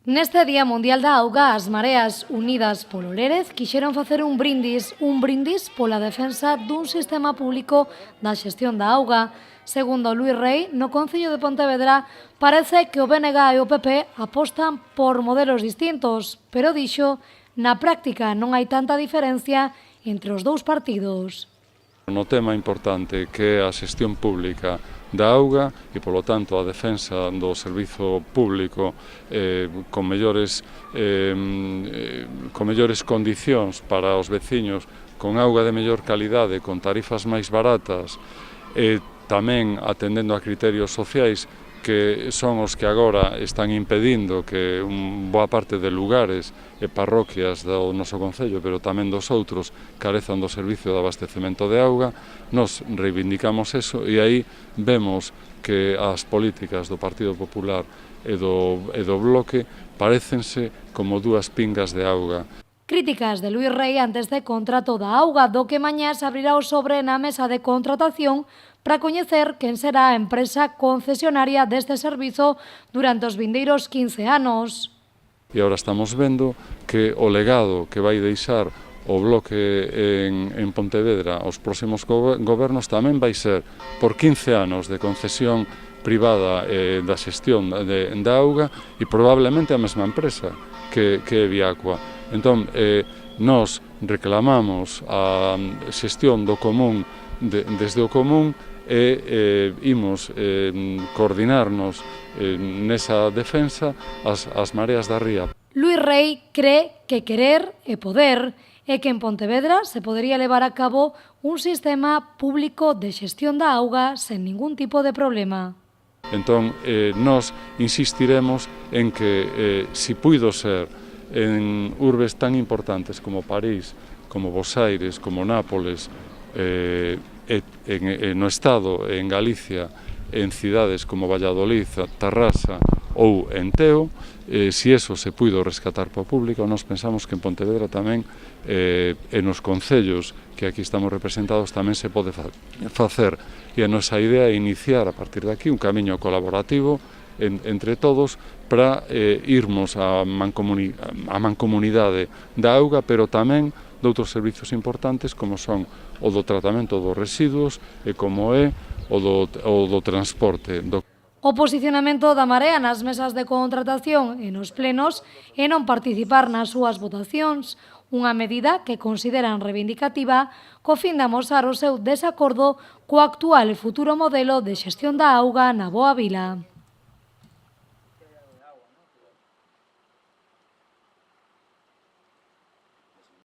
Neste Día Mundial da Auga, as Mareas Unidas polo Lérez quixeron facer un brindis pola defensa dun sistema público da xestión da auga. Segundo Luís Rei, no Concello de Pontevedra, parece que o BNG e o PP apostan por modelos distintos, pero dixo, na práctica non hai tanta diferencia entre os dous partidos. No tema importante que é a xestión pública da auga e, polo tanto, a defensa do servizo público con mellores condicións para os veciños, con auga de mellor calidade, con tarifas máis baratas e tamén atendendo a criterios sociais que son os que agora están impedindo que boa parte de lugares e parroquias do noso concello, pero tamén dos outros, carezan do servicio de abastecemento de auga. Nos reivindicamos eso e aí vemos que as políticas do Partido Popular e do Bloque parécense como dúas pingas de auga. Críticas de Luís Rei antes de contrato da auga, do que mañá se abrirá o sobre na mesa de contratación para coñecer quen será a empresa concesionaria deste servizo durante os vindeiros 15 anos. E agora estamos vendo que o legado que vai deixar o Bloque en Pontevedra aos próximos gobernos tamén vai ser por 15 anos de concesión privada da xestión da auga e probablemente a mesma empresa que é Viacua. Entón, nós reclamamos a xestión do común desde o común e imos coordinarnos nesa defensa as mareas da ría. Luís Rei cree que querer é poder e que en Pontevedra se podería levar a cabo un sistema público de xestión da auga sen ningún tipo de problema. Entón, nós insistiremos en que, se puido ser en urbes tan importantes como París, como Bos Aires, como Nápoles, no Estado, en Galicia, en cidades como Valladolid, Tarrasa ou en Teo, se eso se puido rescatar para o público, nós pensamos que en Pontevedra tamén, e nos concellos que aquí estamos representados, tamén se pode facer. E a nosa idea é iniciar a partir de aquí un camiño colaborativo entre todos para irmos a mancomunidade da auga, pero tamén de outros servizos importantes como son o do tratamento dos residuos e como é o do transporte. O posicionamento da Marea nas mesas de contratación e nos plenos é non participar nas súas votacións, unha medida que consideran reivindicativa co fin de amosar o seu desacordo co actual e futuro modelo de xestión da auga na Boa Vila.